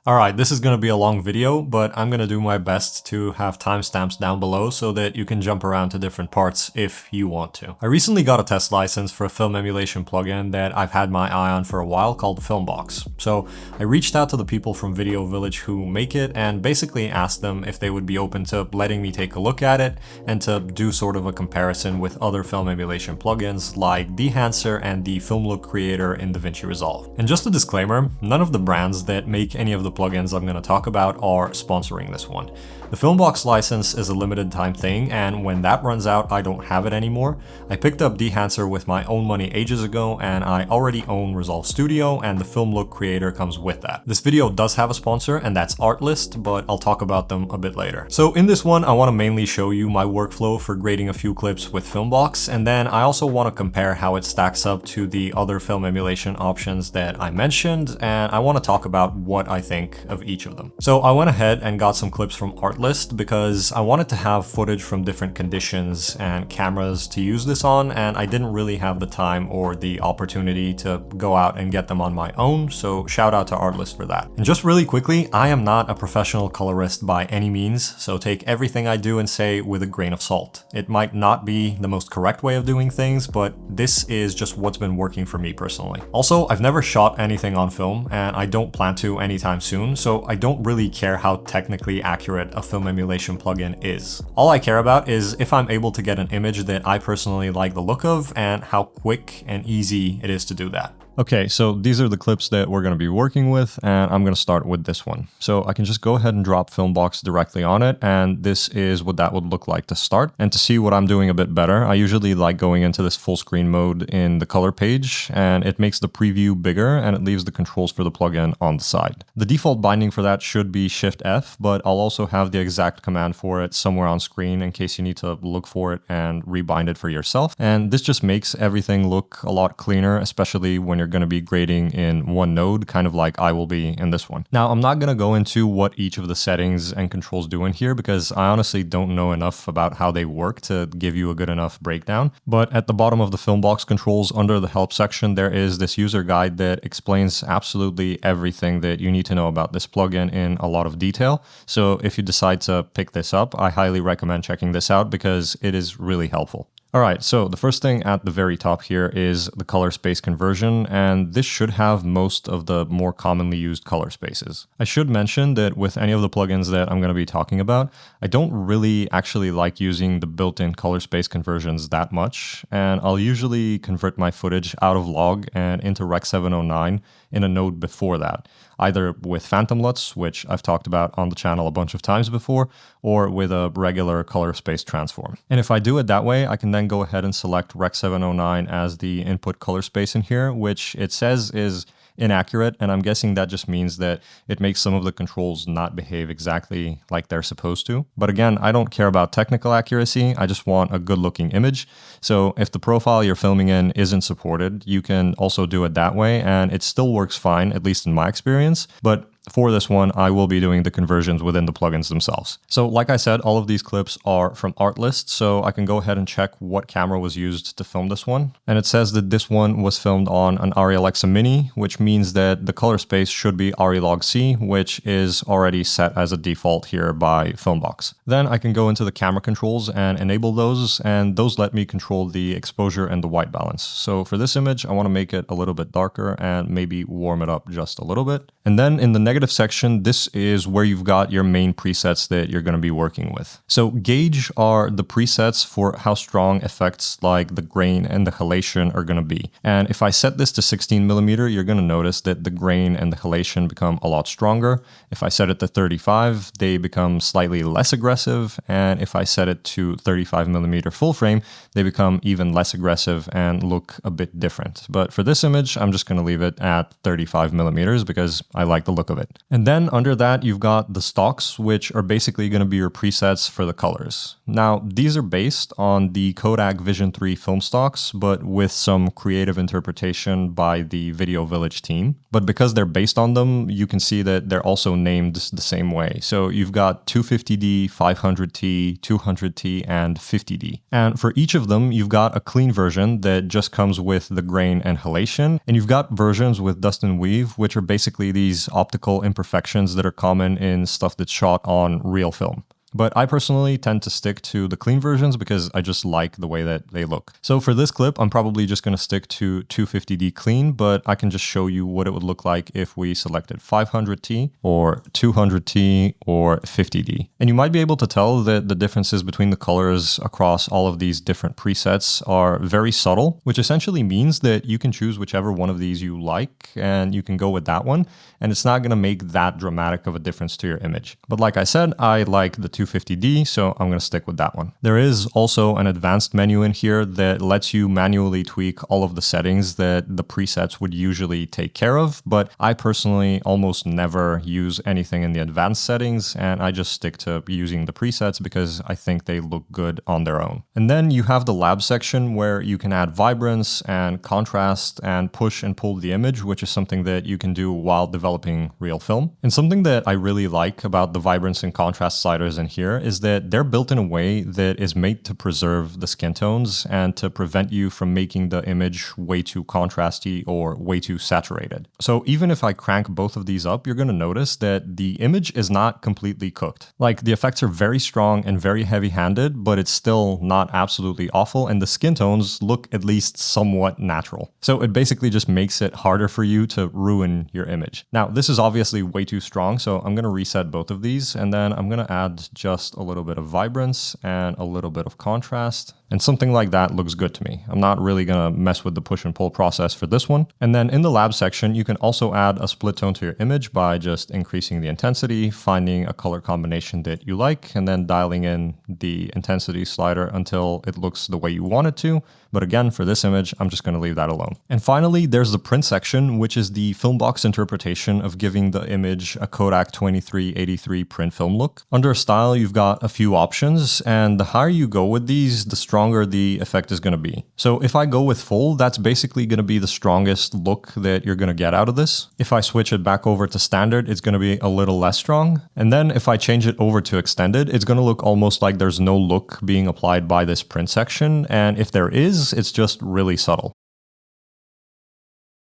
Alright, this is going to be a long video, but I'm going to do my best to have timestamps down below so that you can jump around to different parts if you want to. I recently got a test license for a film emulation plugin that I've had my eye on for a while called Filmbox. So I reached out to the people from Video Village who make it and basically asked them if they would be open to letting me take a look at it and to do sort of a comparison with other film emulation plugins like Dehancer and the Film Look creator in DaVinci Resolve. And just a disclaimer, none of the brands that make any of the plugins I'm going to talk about are sponsoring this one. The Filmbox license is a limited time thing, and when that runs out, I don't have it anymore. I picked up Dehancer with my own money ages ago, and I already own Resolve Studio, and the Film Look creator comes with that. This video does have a sponsor, and that's Artlist, but I'll talk about them a bit later. So in this one, I want to mainly show you my workflow for grading a few clips with Filmbox, and then I also want to compare how it stacks up to the other film emulation options that I mentioned, and I want to talk about what I think of each of them. So I went ahead and got some clips from Artlist because I wanted to have footage from different conditions and cameras to use this on, and I didn't really have the time or the opportunity to go out and get them on my own, so shout out to Artlist for that. And just really quickly, I am not a professional colorist by any means, so take everything I do and say with a grain of salt. It might not be the most correct way of doing things, but this is just what's been working for me personally. Also, I've never shot anything on film, and I don't plan to anytime soon, so I don't really care how technically accurate a film emulation plugin is. All I care about is if I'm able to get an image that I personally like the look of and how quick and easy it is to do that. Okay, so these are the clips that we're going to be working with, and I'm going to start with this one. So I can just go ahead and drop Filmbox directly on it, and this is what that would look like to start. And to see what I'm doing a bit better, I usually like going into this full screen mode in the color page, and it makes the preview bigger and it leaves the controls for the plugin on the side. The default binding for that should be Shift F, but I'll also have the exact command for it somewhere on screen in case you need to look for it and rebind it for yourself. And this just makes everything look a lot cleaner, especially when you're going to be grading in one node, kind of like I will be in this one. Now, I'm not going to go into what each of the settings and controls do in here because I honestly don't know enough about how they work to give you a good enough breakdown. But at the bottom of the Filmbox controls, under the help section, there is this user guide that explains absolutely everything that you need to know about this plugin in a lot of detail. So if you decide to pick this up, I highly recommend checking this out because it is really helpful. Alright, so the first thing at the very top here is the color space conversion, and this should have most of the more commonly used color spaces. I should mention that with any of the plugins that I'm going to be talking about, I don't really actually like using the built-in color space conversions that much, and I'll usually convert my footage out of log and into Rec 709 in a node before that, either with Phantom LUTs, which I've talked about on the channel a bunch of times before, or with a regular color space transform. And if I do it that way, I can then go ahead and select Rec 709 as the input color space in here, which it says is inaccurate, and I'm guessing that just means that it makes some of the controls not behave exactly like they're supposed to. But again, I don't care about technical accuracy, I just want a good looking image. So if the profile you're filming in isn't supported, you can also do it that way, and it still works fine, at least in my experience. But for this one, I will be doing the conversions within the plugins themselves. So like I said, all of these clips are from Artlist, so I can go ahead and check what camera was used to film this one. And it says that this one was filmed on an Arri Alexa Mini, which means that the color space should be Arri Log C, which is already set as a default here by Filmbox. Then I can go into the camera controls and enable those, and those let me control the exposure and the white balance. So for this image, I want to make it a little bit darker and maybe warm it up just a little bit. And then in the negative section, this is where you've got your main presets that you're going to be working with. So gauge are the presets for how strong effects like the grain and the halation are going to be. And if I set this to 16mm, you're going to notice that the grain and the halation become a lot stronger. If I set it to 35, they become slightly less aggressive. And if I set it to 35mm full frame, they become even less aggressive and look a bit different. But for this image, I'm just going to leave it at 35mm because I like the look of it. And then under that, you've got the stocks, which are basically going to be your presets for the colors. Now, these are based on the Kodak Vision 3 film stocks, but with some creative interpretation by the Video Village team. But because they're based on them, you can see that they're also named the same way. So you've got 250D, 500T, 200T, and 50D. And for each of them, you've got a clean version that just comes with the grain and halation. And you've got versions with dust and weave, which are basically these optical little imperfections that are common in stuff that's shot on real film. But I personally tend to stick to the clean versions because I just like the way that they look. So for this clip, I'm probably just going to stick to 250D clean, but I can just show you what it would look like if we selected 500T or 200T or 50D. And you might be able to tell that the differences between the colors across all of these different presets are very subtle, which essentially means that you can choose whichever one of these you like and you can go with that one. And it's not going to make that dramatic of a difference to your image. But like I said, I like the 250D, so I'm going to stick with that one. There is also an advanced menu in here that lets you manually tweak all of the settings that the presets would usually take care of, but I personally almost never use anything in the advanced settings, and I just stick to using the presets because I think they look good on their own. And then you have the lab section where you can add vibrance and contrast and push and pull the image, which is something that you can do while developing real film. And something that I really like about the vibrance and contrast sliders in here is that they're built in a way that is made to preserve the skin tones and to prevent you from making the image way too contrasty or way too saturated. So even if I crank both of these up, you're going to notice that the image is not completely cooked. Like, the effects are very strong and very heavy-handed, but it's still not absolutely awful, and the skin tones look at least somewhat natural. So it basically just makes it harder for you to ruin your image. Now, this is obviously way too strong, so I'm going to reset both of these, and then I'm going to add just a little bit of vibrance and a little bit of contrast. And something like that looks good to me. I'm not really going to mess with the push and pull process for this one. And then in the lab section, you can also add a split tone to your image by just increasing the intensity, finding a color combination that you like, and then dialing in the intensity slider until it looks the way you want it to. But again, for this image, I'm just going to leave that alone. And finally, there's the print section, which is the Filmbox interpretation of giving the image a Kodak 2383 print film look. Under style, you've got a few options, and the higher you go with these, the stronger the effect is going to be. So if I go with full, that's basically going to be the strongest look that you're going to get out of this. If I switch it back over to standard, it's going to be a little less strong. And then if I change it over to extended, it's going to look almost like there's no look being applied by this print section. And if there is, it's just really subtle.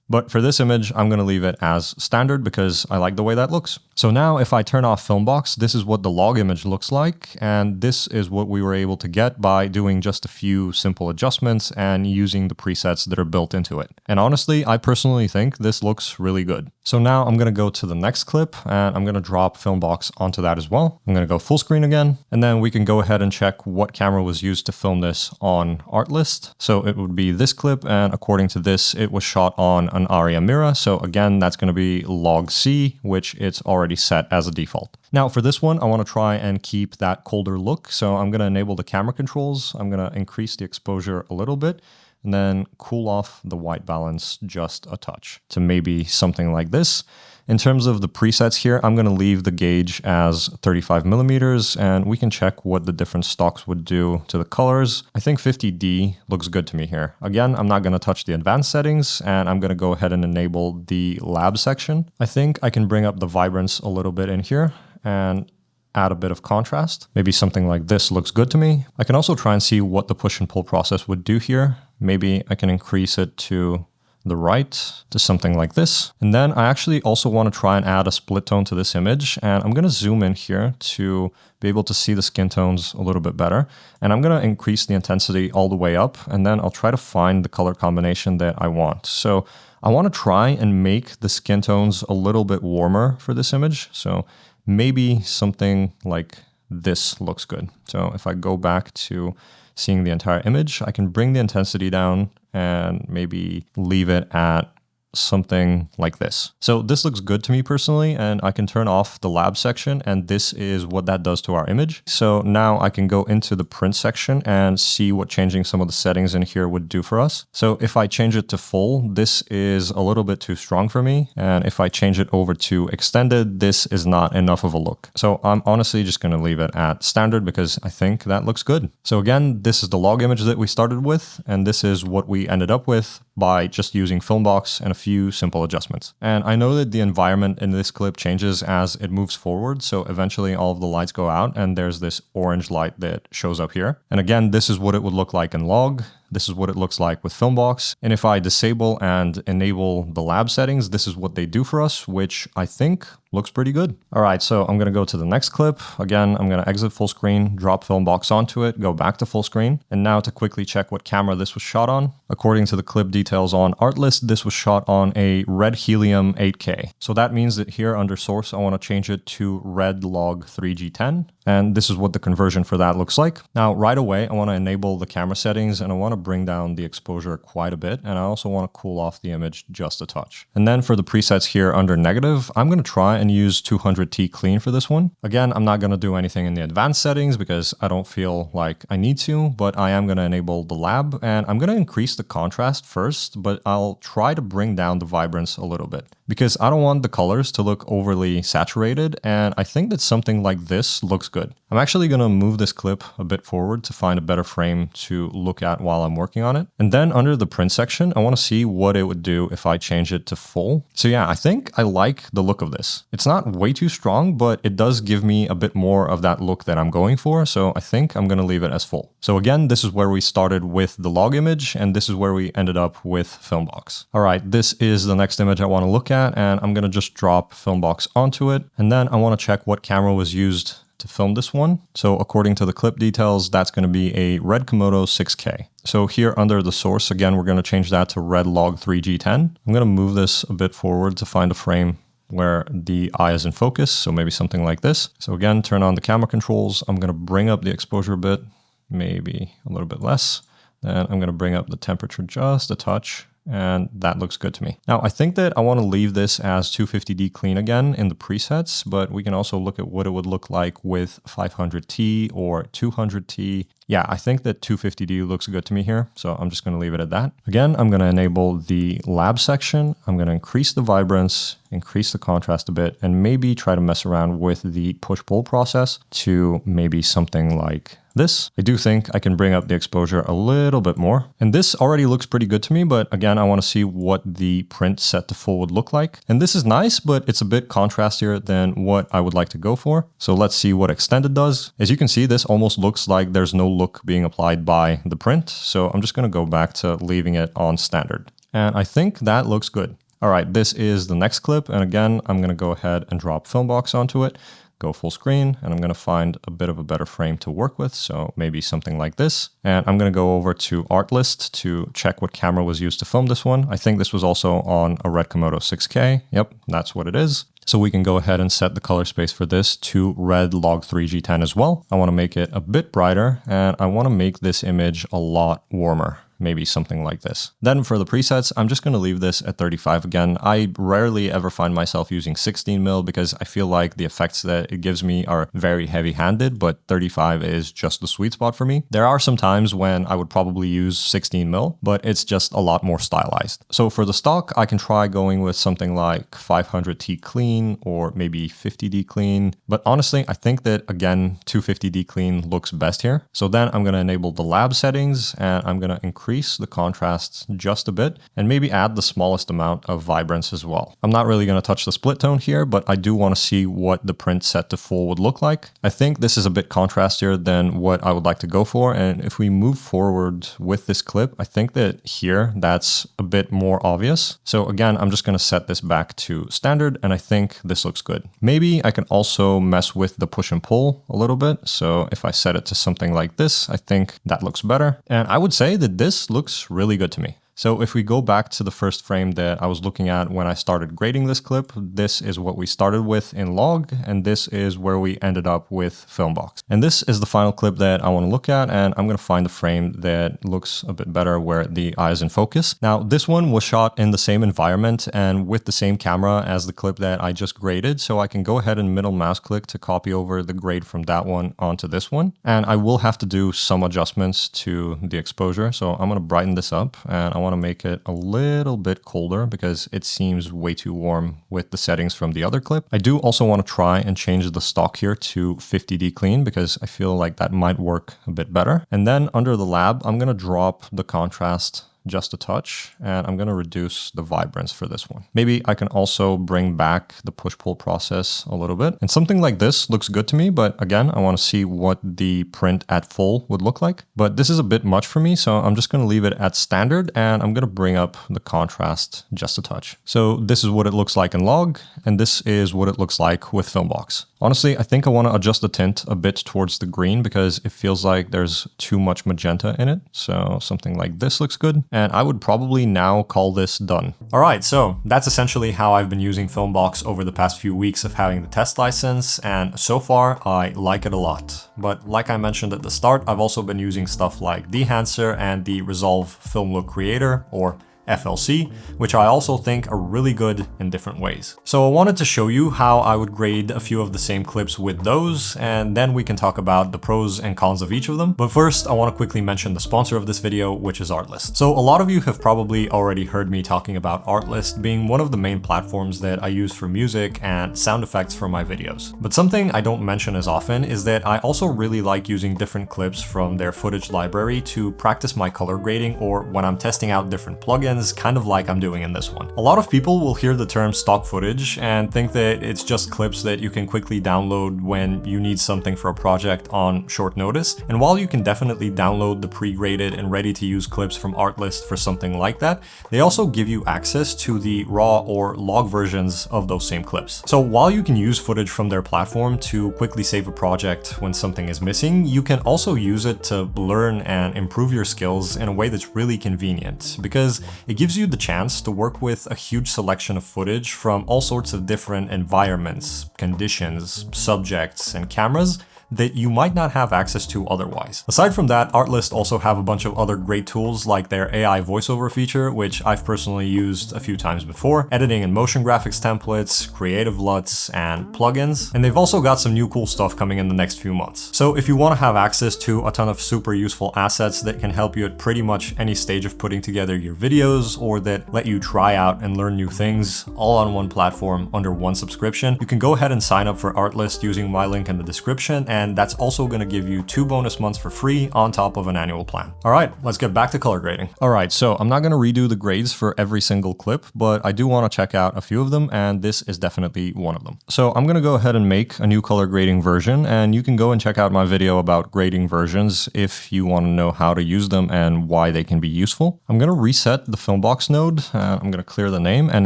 But for this image, I'm going to leave it as standard because I like the way that looks. So now if I turn off Filmbox, this is what the log image looks like. And this is what we were able to get by doing just a few simple adjustments and using the presets that are built into it. And honestly, I personally think this looks really good. So now I'm going to go to the next clip and I'm going to drop Filmbox onto that as well. I'm going to go full screen again, and then we can go ahead and check what camera was used to film this on Artlist. So it would be this clip, and according to this, it was shot on an Aria Mira. So again, that's going to be log C, which it's already set as a default. Now for this one, I want to try and keep that colder look. So I'm going to enable the camera controls. I'm going to increase the exposure a little bit, and then cool off the white balance just a touch to maybe something like this. In terms of the presets here, I'm going to leave the gauge as 35 millimeters, and we can check what the different stocks would do to the colors. I think 50D looks good to me here. Again, I'm not going to touch the advanced settings, and I'm going to go ahead and enable the lab section. I think I can bring up the vibrance a little bit in here and add a bit of contrast. Maybe something like this looks good to me. I can also try and see what the push and pull process would do here. Maybe I can increase it to the right to something like this. And then I actually also want to try and add a split tone to this image. And I'm going to zoom in here to be able to see the skin tones a little bit better. And I'm going to increase the intensity all the way up. And then I'll try to find the color combination that I want. So I want to try and make the skin tones a little bit warmer for this image. So maybe something like this looks good. So if I go back to seeing the entire image, I can bring the intensity down and maybe leave it at something like this. So this looks good to me personally, and I can turn off the lab section, and this is what that does to our image. So now I can go into the print section and see what changing some of the settings in here would do for us. So if I change it to full, this is a little bit too strong for me. And if I change it over to extended, this is not enough of a look. So I'm honestly just going to leave it at standard because I think that looks good. So again, this is the log image that we started with, and this is what we ended up with by just using Filmbox and a few simple adjustments. And I know that the environment in this clip changes as it moves forward, so eventually all of the lights go out and there's this orange light that shows up here. And again, this is what it would look like in log. this is what it looks like with Filmbox. And if I disable and enable the lab settings, this is what they do for us, which I think looks pretty good. All right, so I'm gonna go to the next clip. Again, I'm gonna exit full screen, drop Filmbox onto it, go back to full screen. And now to quickly check what camera this was shot on. According to the clip details on Artlist, this was shot on a Red Helium 8K. So that means that here under source, I wanna change it to Red Log 3G10. And this is what the conversion for that looks like. Now, right away, I wanna enable the camera settings and I wanna bring down the exposure quite a bit. And I also wanna cool off the image just a touch. And then for the presets here under negative, I'm gonna try and use 200T clean for this one. Again, I'm not gonna do anything in the advanced settings because I don't feel like I need to, but I am gonna enable the lab and I'm gonna increase the contrast first, but I'll try to bring down the vibrance a little bit because I don't want the colors to look overly saturated. And I think that something like this looks good. I'm actually gonna move this clip a bit forward to find a better frame to look at while I'm working on it. And then under the print section, I wanna see what it would do if I change it to full. So yeah, I think I like the look of this. It's not way too strong, but it does give me a bit more of that look that I'm going for. So I think I'm gonna leave it as full. So again, this is where we started with the log image, and this is where we ended up with Filmbox. All right, this is the next image I wanna look at, and I'm gonna just drop Filmbox onto it. And then I wanna check what camera was used to film this one. So according to the clip details, that's going to be a Red Komodo 6K. So here under the source, again, we're going to change that to Red Log 3G10. I'm going to move this a bit forward to find a frame where the eye is in focus. So maybe something like this. So again, turn on the camera controls. I'm going to bring up the exposure a bit, maybe a little bit less. Then I'm going to bring up the temperature just a touch. And that looks good to me. Now, I think that I want to leave this as 250D clean again in the presets, but we can also look at what it would look like with 500T or 200T. Yeah, I think that 250D looks good to me here, so I'm just going to leave it at that. Again, I'm going to enable the lab section. I'm going to increase the vibrance, increase the contrast a bit, and maybe try to mess around with the push-pull process to maybe something like this. I do think I can bring up the exposure a little bit more. And this already looks pretty good to me, but again, I want to see what the print set to full would look like. And this is nice, but it's a bit contrastier than what I would like to go for. So let's see what extended does. As you can see, this almost looks like there's no look being applied by the print. So I'm just going to go back to leaving it on standard. And I think that looks good. All right, this is the next clip. And again, I'm going to go ahead and drop Filmbox onto it. Go full screen, and I'm going to find a bit of a better frame to work with. So maybe something like this. And I'm going to go over to Artlist to check what camera was used to film this one. I think this was also on a Red Komodo 6K. Yep, that's what it is. So we can go ahead and set the color space for this to Red Log 3G10 as well. I want to make it a bit brighter, and I want to make this image a lot warmer. Maybe something like this. Then for the presets, I'm just going to leave this at 35 again. I rarely ever find myself using 16mm because I feel like the effects that it gives me are very heavy-handed, but 35 is just the sweet spot for me. There are some times when I would probably use 16mm, but it's just a lot more stylized. So for the stock, I can try going with something like 500T clean or maybe 50D clean. But honestly, I think that, again, 250D clean looks best here. So then I'm going to enable the lab settings, and I'm going to increase the contrasts just a bit and maybe add the smallest amount of vibrance as well. I'm not really going to touch the split tone here, but I do want to see what the print set to full would look like. I think this is a bit contrastier than what I would like to go for. And if we move forward with this clip, I think that here that's a bit more obvious. So again, I'm just going to set this back to standard, and I think this looks good. Maybe I can also mess with the push and pull a little bit. So if I set it to something like this, I think that looks better. And I would say that this looks really good to me. So if we go back to the first frame that I was looking at when I started grading this clip, this is what we started with in log, and this is where we ended up with Filmbox. And this is the final clip that I want to look at, and I'm going to find a frame that looks a bit better where the eye is in focus. Now, this one was shot in the same environment and with the same camera as the clip that I just graded, so I can go ahead and middle mouse click to copy over the grade from that one onto this one. And I will have to do some adjustments to the exposure, so I'm going to brighten this up, and I want to make it a little bit colder because it seems way too warm with the settings from the other clip. I do also want to try and change the stock here to 50D clean because I feel like that might work a bit better. And then under the lab, I'm going to drop the contrast just a touch, and I'm gonna reduce the vibrance for this one. Maybe I can also bring back the push-pull process a little bit. And something like this looks good to me, but again, I wanna see what the print at full would look like. But this is a bit much for me, so I'm just gonna leave it at standard, and I'm gonna bring up the contrast just a touch. So this is what it looks like in log, and this is what it looks like with Filmbox. Honestly, I think I want to adjust the tint a bit towards the green because it feels like there's too much magenta in it. So something like this looks good. And I would probably now call this done. All right, so that's essentially how I've been using Filmbox over the past few weeks of having the test license. And so far, I like it a lot. But like I mentioned at the start, I've also been using stuff like Dehancer and the Resolve Film Look Creator, or FLC, which I also think are really good in different ways. So I wanted to show you how I would grade a few of the same clips with those, and then we can talk about the pros and cons of each of them. But first, I want to quickly mention the sponsor of this video, which is Artlist. So a lot of you have probably already heard me talking about Artlist being one of the main platforms that I use for music and sound effects for my videos. But something I don't mention as often is that I also really like using different clips from their footage library to practice my color grading, or when I'm testing out different plugins, kind of like I'm doing in this one. A lot of people will hear the term stock footage and think that it's just clips that you can quickly download when you need something for a project on short notice. And while you can definitely download the pre-graded and ready to use clips from Artlist for something like that, they also give you access to the raw or log versions of those same clips. So while you can use footage from their platform to quickly save a project when something is missing, you can also use it to learn and improve your skills in a way that's really convenient, because it gives you the chance to work with a huge selection of footage from all sorts of different environments, conditions, subjects, and cameras that you might not have access to otherwise. Aside from that, Artlist also have a bunch of other great tools like their AI voiceover feature, which I've personally used a few times before, editing and motion graphics templates, creative LUTs, and plugins. And they've also got some new cool stuff coming in the next few months. So if you want to have access to a ton of super useful assets that can help you at pretty much any stage of putting together your videos, or that let you try out and learn new things all on one platform under one subscription, you can go ahead and sign up for Artlist using my link in the description, and that's also going to give you 2 bonus months for free on top of an annual plan. All right, let's get back to color grading. All right, so I'm not going to redo the grades for every single clip, but I do want to check out a few of them, and this is definitely one of them. So I'm going to go ahead and make a new color grading version, and you can go and check out my video about grading versions if you want to know how to use them and why they can be useful. I'm going to reset the Filmbox node, I'm going to clear the name, and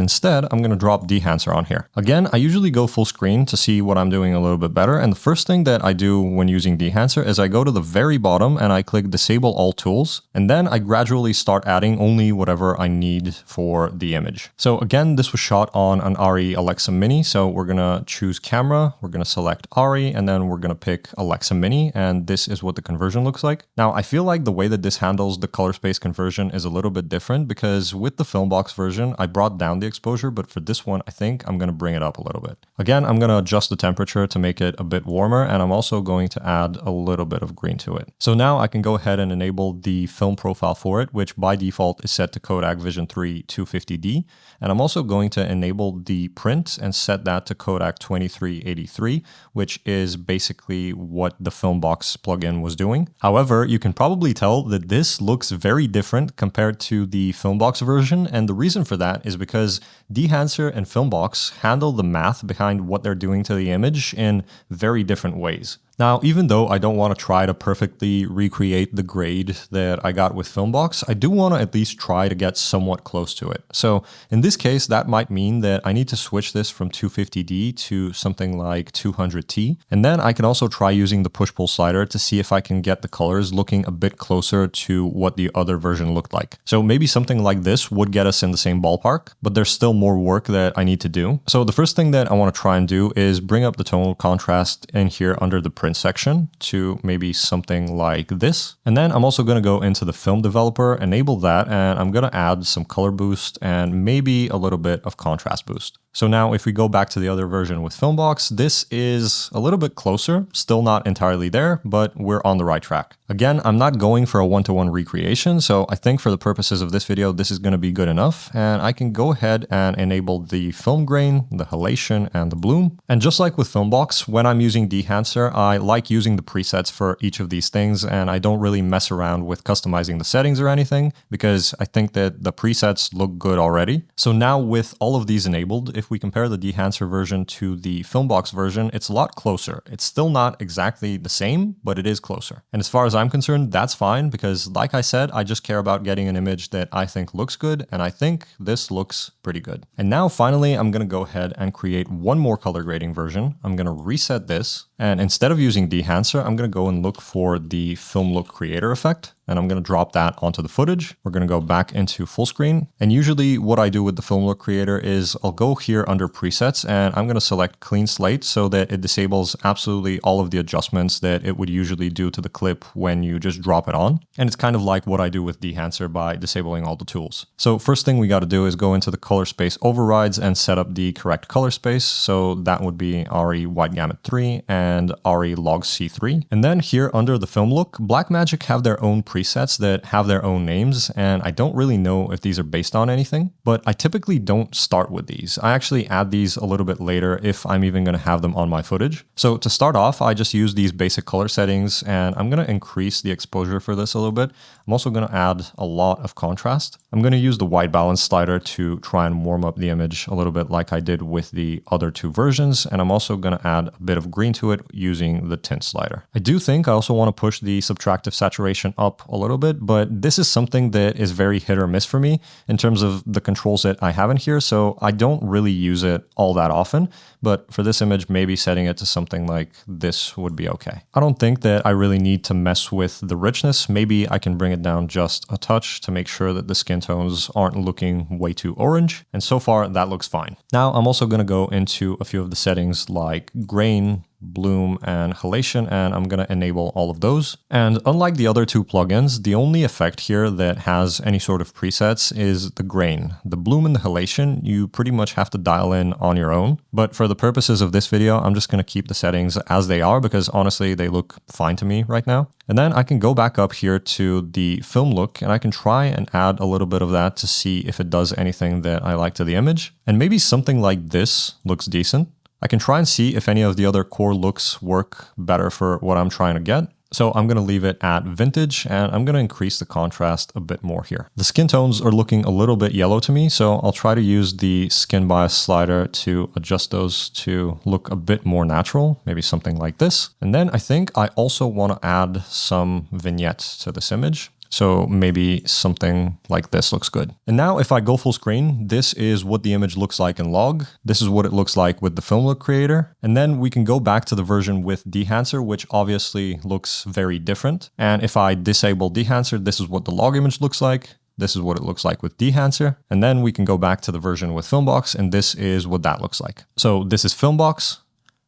instead I'm going to drop Dehancer on here. Again, I usually go full screen to see what I'm doing a little bit better, and the first thing that I do when using Dehancer is I go to the very bottom and I click Disable All Tools, and then I gradually start adding only whatever I need for the image. So again, this was shot on an ARRI Alexa Mini, so we're gonna choose camera, we're gonna select ARRI, and then we're gonna pick Alexa Mini, and this is what the conversion looks like. Now, I feel like the way that this handles the color space conversion is a little bit different, because with the Filmbox version, I brought down the exposure, but for this one, I think I'm gonna bring it up a little bit. Again, I'm gonna adjust the temperature to make it a bit warmer, and I'm also going to add a little bit of green to it. So now I can go ahead and enable the film profile for it, which by default is set to Kodak Vision 3 250D. And I'm also going to enable the print and set that to Kodak 2383, which is basically what the Filmbox plugin was doing. However, you can probably tell that this looks very different compared to the Filmbox version. And the reason for that is because Dehancer and Filmbox handle the math behind what they're doing to the image in very different ways. Now, even though I don't want to try to perfectly recreate the grade that I got with Filmbox, I do want to at least try to get somewhat close to it. So in this case, that might mean that I need to switch this from 250D to something like 200T. And then I can also try using the push-pull slider to see if I can get the colors looking a bit closer to what the other version looked like. So maybe something like this would get us in the same ballpark, but there's still more work that I need to do. So the first thing that I want to try and do is bring up the tonal contrast in here under the print section to maybe something like this. And then I'm also going to go into the film developer, enable that, and I'm going to add some color boost and maybe a little bit of contrast boost. So now if we go back to the other version with Filmbox, this is a little bit closer, still not entirely there, but we're on the right track. Again, I'm not going for a one-to-one recreation, so I think for the purposes of this video, this is going to be good enough, and I can go ahead and enable the film grain, the halation, and the bloom. And just like with Filmbox, when I'm using Dehancer, I like using the presets for each of these things, and I don't really mess around with customizing the settings or anything, because I think that the presets look good already. So now with all of these enabled, if we compare the Dehancer version to the Filmbox version, it's a lot closer. It's still not exactly the same, but it is closer. And as far as I'm concerned, that's fine, because like I said, I just care about getting an image that I think looks good, and I think this looks pretty good. And now finally, I'm going to go ahead and create one more color grading version. I'm going to reset this, and instead of using Dehancer, I'm going to go and look for the film look creator effect, and I'm going to drop that onto the footage. We're going to go back into full screen. And usually what I do with the film look creator is I'll go here under presets, and I'm going to select clean slate so that it disables absolutely all of the adjustments that it would usually do to the clip when you just drop it on. And it's kind of like what I do with Dehancer by disabling all the tools. So first thing we got to do is go into the color space overrides and set up the correct color space. So that would be RE White Gamut 3 and RE Log C3. And then here under the film look, Blackmagic have their own presets that have their own names, and I don't really know if these are based on anything, but I typically don't start with these. I actually add these a little bit later if I'm even going to have them on my footage. So to start off, I just use these basic color settings, and I'm going to increase the exposure for this a little bit. I'm also going to add a lot of contrast. I'm going to use the white balance slider to try and warm up the image a little bit like I did with the other two versions, and I'm also going to add a bit of green to it using the tint slider. I do think I also want to push the subtractive saturation up a little bit, but this is something that is very hit or miss for me in terms of the controls that I have in here, so I don't really use it all that often, but for this image, maybe setting it to something like this would be okay. I don't think that I really need to mess with the richness. Maybe I can bring it down just a touch to make sure that the skin tones aren't looking way too orange, and so far that looks fine. Now I'm also going to go into a few of the settings like grain, bloom, and halation, and I'm going to enable all of those. And unlike the other two plugins, the only effect here that has any sort of presets is the grain. The bloom and the halation, you pretty much have to dial in on your own. But for the purposes of this video, I'm just going to keep the settings as they are because honestly, they look fine to me right now. And then I can go back up here to the film look, and I can try and add a little bit of that to see if it does anything that I like to the image. And maybe something like this looks decent. I can try and see if any of the other core looks work better for what I'm trying to get. So I'm going to leave it at vintage, and I'm going to increase the contrast a bit more here. The skin tones are looking a little bit yellow to me, so I'll try to use the skin bias slider to adjust those to look a bit more natural, maybe something like this. And then I think I also want to add some vignettes to this image. So maybe something like this looks good. And now if I go full screen, this is what the image looks like in log. This is what it looks like with the film look creator. And then we can go back to the version with Dehancer, which obviously looks very different. And if I disable Dehancer, this is what the log image looks like. This is what it looks like with Dehancer. And then we can go back to the version with Filmbox, and this is what that looks like. So this is Filmbox,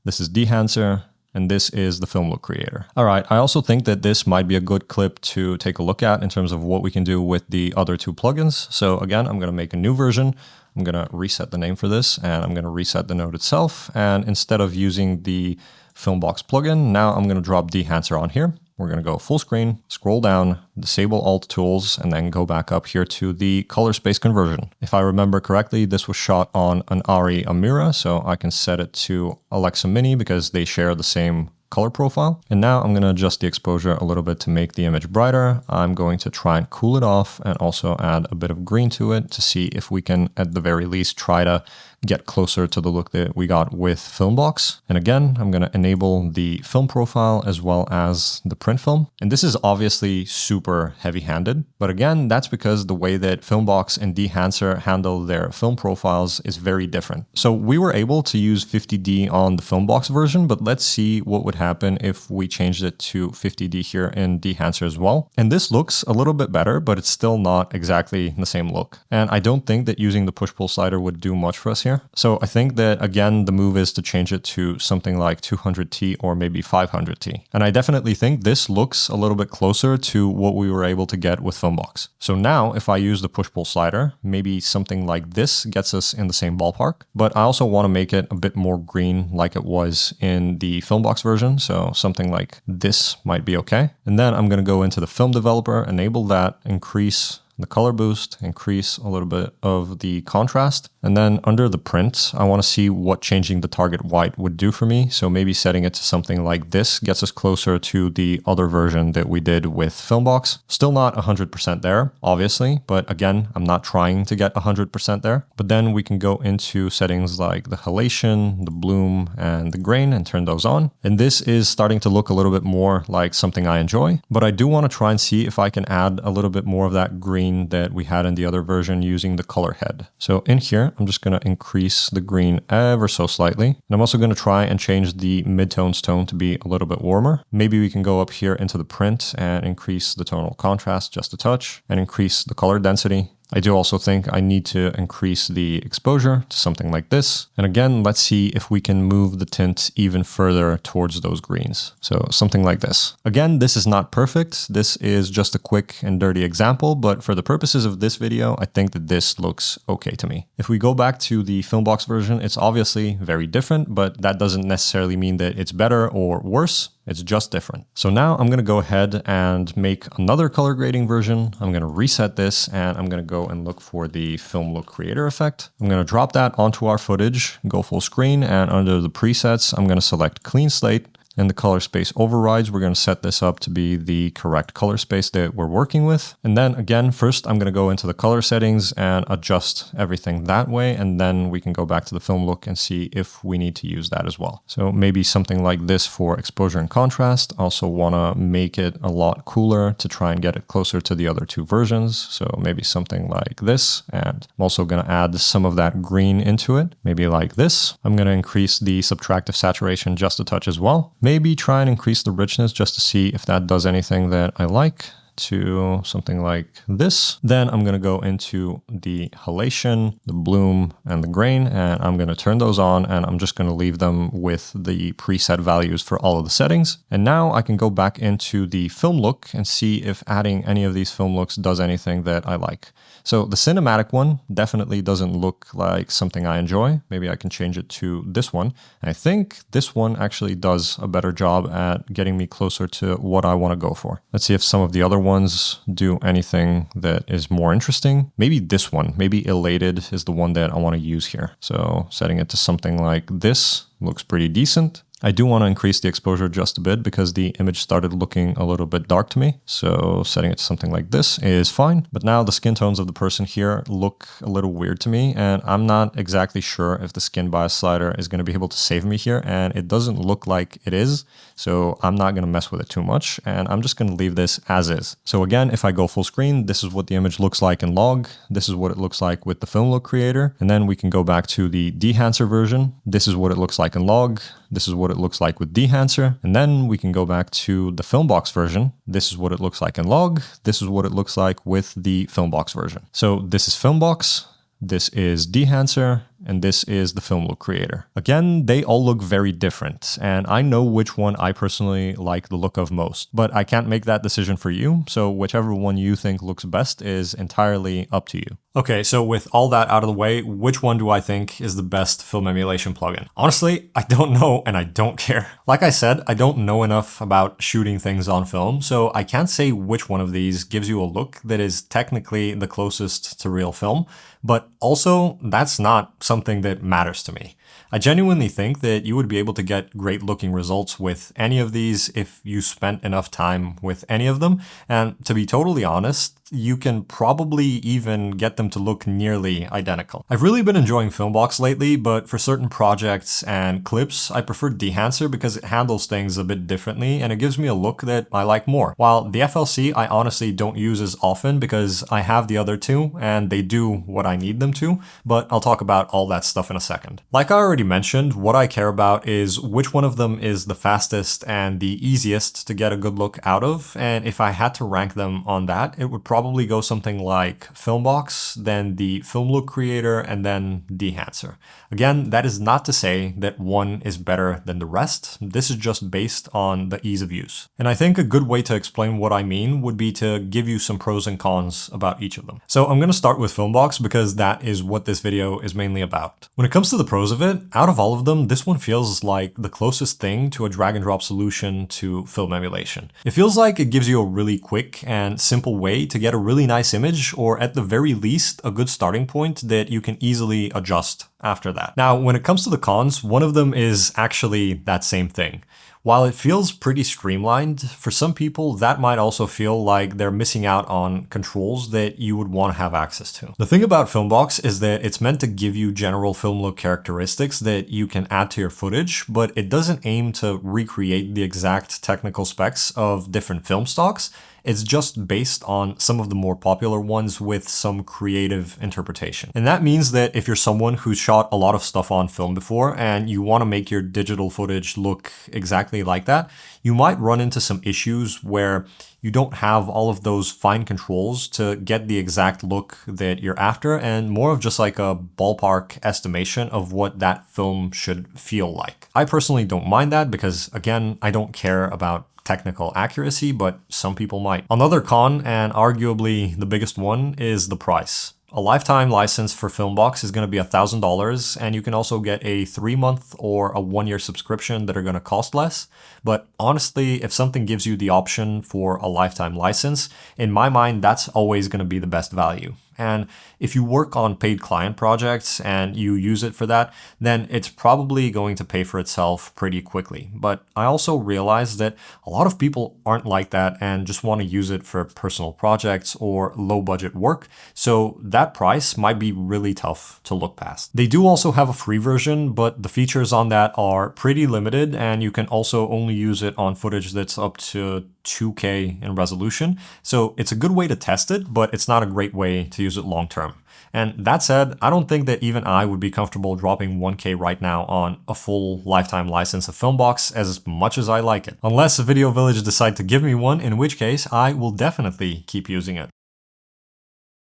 this is Dehancer, and this is the film look creator. All right, I also think that this might be a good clip to take a look at in terms of what we can do with the other two plugins. So again, I'm gonna make a new version. I'm gonna reset the name for this, and I'm gonna reset the node itself. And instead of using the Filmbox plugin, now I'm gonna drop Dehancer on here. We're going to go full screen, scroll down, disable all the tools, and then go back up here to the color space conversion. If I remember correctly, this was shot on an ARRI Amira, so I can set it to Alexa Mini because they share the same color profile. And now I'm going to adjust the exposure a little bit to make the image brighter. I'm going to try and cool it off and also add a bit of green to it to see if we can, at the very least, try to get closer to the look that we got with Filmbox. And again, I'm going to enable the film profile as well as the print film. And this is obviously super heavy-handed, but again, that's because the way that Filmbox and Dehancer handle their film profiles is very different. So we were able to use 50D on the Filmbox version, but let's see what would happen if we changed it to 50D here in Dehancer as well. And this looks a little bit better, but it's still not exactly the same look. And I don't think that using the push-pull slider would do much for us here. here. So I think that, again, the move is to change it to something like 200T or maybe 500T. And I definitely think this looks a little bit closer to what we were able to get with Filmbox. So now if I use the push-pull slider, maybe something like this gets us in the same ballpark. But I also want to make it a bit more green like it was in the Filmbox version. So something like this might be okay. And then I'm going to go into the film developer, enable that, increase the color boost, increase a little bit of the contrast. And then under the print, I want to see what changing the target white would do for me. So maybe setting it to something like this gets us closer to the other version that we did with Filmbox. Still not 100% there, obviously, but again, I'm not trying to get 100% there. But then we can go into settings like the halation, the bloom, and the grain and turn those on. And this is starting to look a little bit more like something I enjoy, but I do want to try and see if I can add a little bit more of that green that we had in the other version using the color head. So in here, I'm just going to increase the green ever so slightly. And I'm also going to try and change the midtones tone to be a little bit warmer. Maybe we can go up here into the print and increase the tonal contrast just a touch and increase the color density. I do also think I need to increase the exposure to something like this. And again, let's see if we can move the tint even further towards those greens. So something like this. Again, this is not perfect. This is just a quick and dirty example, but for the purposes of this video, I think that this looks okay to me. If we go back to the Filmbox version, it's obviously very different, but that doesn't necessarily mean that it's better or worse. It's just different. So now I'm going to go ahead and make another color grading version. I'm going to reset this and I'm going to go and look for the film look creator effect. I'm going to drop that onto our footage, go full screen, and under the presets, I'm going to select clean slate. In the color space overrides, we're going to set this up to be the correct color space that we're working with. And then again, first I'm going to go into the color settings and adjust everything that way. And then we can go back to the film look and see if we need to use that as well. So maybe something like this for exposure and contrast. Also want to make it a lot cooler to try and get it closer to the other two versions. So maybe something like this. And I'm also going to add some of that green into it. Maybe like this. I'm going to increase the subtractive saturation just a touch as well. Maybe try and increase the richness just to see if that does anything that I like, to something like this. Then I'm going to go into the halation, the bloom, and the grain, and I'm going to turn those on, and I'm just going to leave them with the preset values for all of the settings. And now I can go back into the film look and see if adding any of these film looks does anything that I like. So the cinematic one definitely doesn't look like something I enjoy. Maybe I can change it to this one. And I think this one actually does a better job at getting me closer to what I want to go for. Let's see if some of the other ones do anything that is more interesting. Maybe this one, maybe Elated is the one that I want to use here. So setting it to something like this looks pretty decent. I do want to increase the exposure just a bit because the image started looking a little bit dark to me. So setting it to something like this is fine. But now the skin tones of the person here look a little weird to me, and I'm not exactly sure if the skin bias slider is going to be able to save me here, and it doesn't look like it is. So I'm not going to mess with it too much, and I'm just going to leave this as is. So again, if I go full screen, this is what the image looks like in log. This is what it looks like with the film look creator. And then we can go back to the Dehancer version. This is what it looks like in log. This is what it looks like with Dehancer. And then we can go back to the Filmbox version. This is what it looks like in log. This is what it looks like with the Filmbox version. So this is Filmbox. This is Dehancer, and this is the film look creator. Again, they all look very different, and I know which one I personally like the look of most, but I can't make that decision for you, so whichever one you think looks best is entirely up to you. Okay, so with all that out of the way, which one do I think is the best film emulation plugin? Honestly, I don't know, and I don't care. Like I said, I don't know enough about shooting things on film, so I can't say which one of these gives you a look that is technically the closest to real film, but also that's not something that matters to me. I genuinely think that you would be able to get great looking results with any of these if you spent enough time with any of them, and to be totally honest, you can probably even get them to look nearly identical. I've really been enjoying Filmbox lately, but for certain projects and clips, I prefer Dehancer because it handles things a bit differently and it gives me a look that I like more. While the FLC I honestly don't use as often because I have the other two and they do what I need them to, but I'll talk about all that stuff in a second. Like I already mentioned, what I care about is which one of them is the fastest and the easiest to get a good look out of, and if I had to rank them on that, it would probably go something like Filmbox, then the Film Look Creator, and then Dehancer. Again, that is not to say that one is better than the rest. This is just based on the ease of use. And I think a good way to explain what I mean would be to give you some pros and cons about each of them. So I'm going to start with Filmbox because that is what this video is mainly about. When it comes to the pros of it, out of all of them, this one feels like the closest thing to a drag and drop solution to film emulation. It feels like it gives you a really quick and simple way to get a really nice image, or at the very least, a good starting point that you can easily adjust after that. Now, when it comes to the cons, one of them is actually that same thing. While it feels pretty streamlined, for some people that might also feel like they're missing out on controls that you would want to have access to. The thing about Filmbox is that it's meant to give you general film look characteristics that you can add to your footage, but it doesn't aim to recreate the exact technical specs of different film stocks. It's just based on some of the more popular ones with some creative interpretation. And that means that if you're someone who's shot a lot of stuff on film before and you want to make your digital footage look exactly like that, you might run into some issues where you don't have all of those fine controls to get the exact look that you're after, and more of just like a ballpark estimation of what that film should feel like. I personally don't mind that because, again, I don't care about technical accuracy, but some people might. Another con, and arguably the biggest one, is the price. A lifetime license for Filmbox is going to be $1,000, and you can also get a 3-month or a 1-year subscription that are going to cost less. But honestly, if something gives you the option for a lifetime license, in my mind, that's always going to be the best value. And if you work on paid client projects and you use it for that, then it's probably going to pay for itself pretty quickly. But I also realize that a lot of people aren't like that and just want to use it for personal projects or low budget work. So that price might be really tough to look past. They do also have a free version, but the features on that are pretty limited, and you can also only use it on footage that's up to 2K in resolution. So it's a good way to test it, but it's not a great way to use it long term. And that said, I don't think that even I would be comfortable dropping 1K right now on a full lifetime license of Filmbox as much as I like it. Unless Video Village decide to give me one, in which case I will definitely keep using it.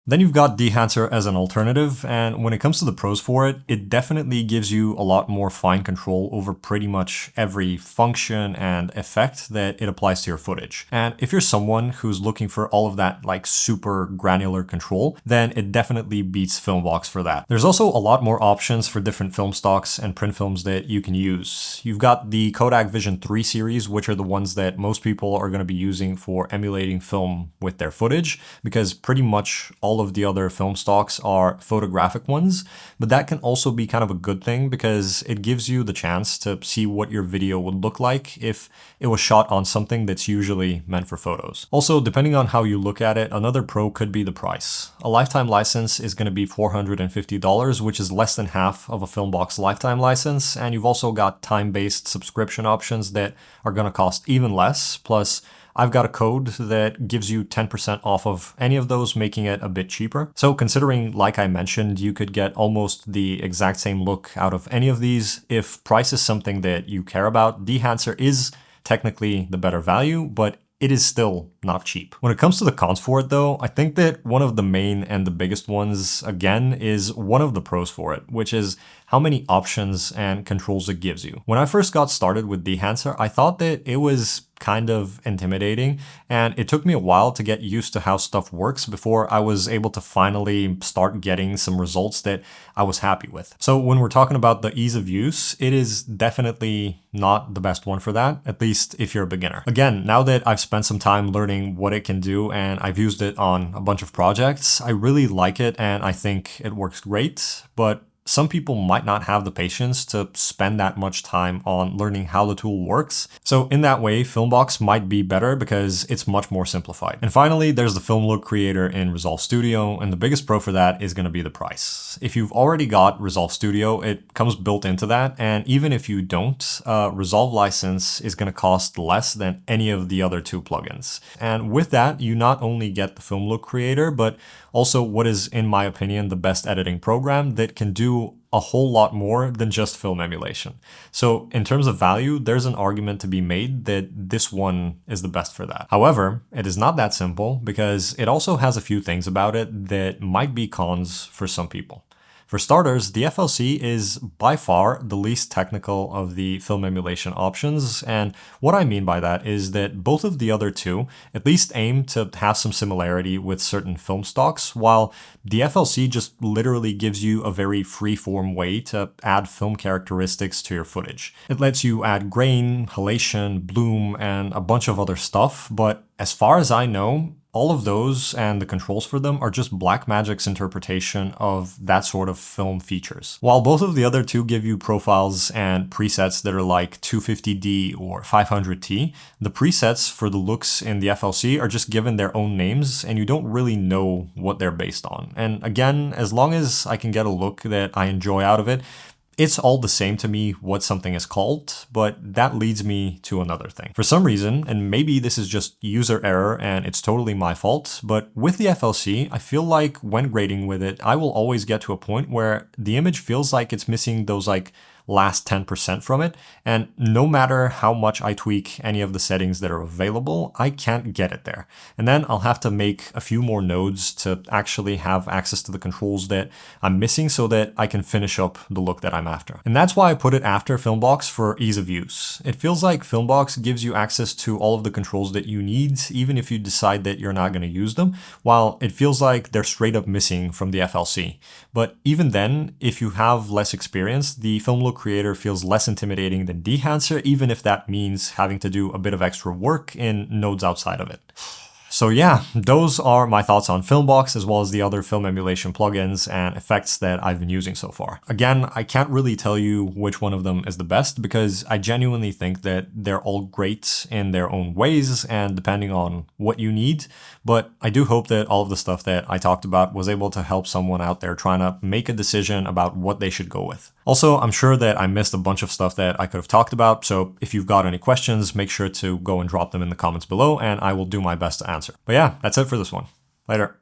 Then you've got Dehancer as an alternative, and when it comes to the pros for it, it definitely gives you a lot more fine control over pretty much every function and effect that it applies to your footage. And if you're someone who's looking for all of that like super granular control, then it definitely beats Filmbox for that. There's also a lot more options for different film stocks and print films that you can use. You've got the Kodak Vision 3 series, which are the ones that most people are going to be using for emulating film with their footage, because pretty much all of the other film stocks are photographic ones, but that can also be kind of a good thing because it gives you the chance to see what your video would look like if it was shot on something that's usually meant for photos. Also, depending on how you look at it, another pro could be the price. A lifetime license is going to be $450, which is less than half of a Filmbox lifetime license, and you've also got time-based subscription options that are going to cost even less, plus I've got a code that gives you 10% off of any of those, making it a bit cheaper. So considering, like I mentioned, you could get almost the exact same look out of any of these, if price is something that you care about, Dehancer is technically the better value, but it is still not cheap. When it comes to the cons for it though, I think that one of the main and the biggest ones, again, is one of the pros for it, which is how many options and controls it gives you. When I first got started with Dehancer, I thought that it was kind of intimidating, and it took me a while to get used to how stuff works before I was able to finally start getting some results that I was happy with. So when we're talking about the ease of use, it is definitely not the best one for that, at least if you're a beginner. Again, now that I've spent some time learning what it can do and I've used it on a bunch of projects, I really like it and I think it works great, but some people might not have the patience to spend that much time on learning how the tool works. So in that way, Filmbox might be better because it's much more simplified. And finally, there's the Film Look Creator in Resolve Studio, and the biggest pro for that is going to be the price. If you've already got Resolve Studio, it comes built into that, and even if you don't, Resolve license is going to cost less than any of the other two plugins. And with that, you not only get the Film Look Creator, but also what is, in my opinion, the best editing program that can do a whole lot more than just film emulation. So in terms of value, there's an argument to be made that this one is the best for that. However, it is not that simple because it also has a few things about it that might be cons for some people. For starters, the FLC is by far the least technical of the film emulation options, and what I mean by that is that both of the other two at least aim to have some similarity with certain film stocks, while the FLC just literally gives you a very free-form way to add film characteristics to your footage. It lets you add grain, halation, bloom, and a bunch of other stuff, but as far as I know, all of those and the controls for them are just Blackmagic's interpretation of that sort of film features. While both of the other two give you profiles and presets that are like 250D or 500T, the presets for the looks in the FLC are just given their own names and you don't really know what they're based on. And again, as long as I can get a look that I enjoy out of it, it's all the same to me what something is called, but that leads me to another thing. For some reason, and maybe this is just user error and it's totally my fault, but with the FLC, I feel like when grading with it, I will always get to a point where the image feels like it's missing those like last 10% from it, and no matter how much I tweak any of the settings that are available, I can't get it there. And then I'll have to make a few more nodes to actually have access to the controls that I'm missing so that I can finish up the look that I'm after. And that's why I put it after Filmbox for ease of use. It feels like Filmbox gives you access to all of the controls that you need, even if you decide that you're not going to use them, while it feels like they're straight up missing from the FLC. But even then, if you have less experience, the film look creator feels less intimidating than Dehancer, even if that means having to do a bit of extra work in nodes outside of it. So yeah, those are my thoughts on Filmbox as well as the other film emulation plugins and effects that I've been using so far. Again, I can't really tell you which one of them is the best because I genuinely think that they're all great in their own ways and depending on what you need, but I do hope that all of the stuff that I talked about was able to help someone out there trying to make a decision about what they should go with. Also, I'm sure that I missed a bunch of stuff that I could have talked about, so if you've got any questions, make sure to go and drop them in the comments below and I will do my best to answer. But yeah, that's it for this one. Later.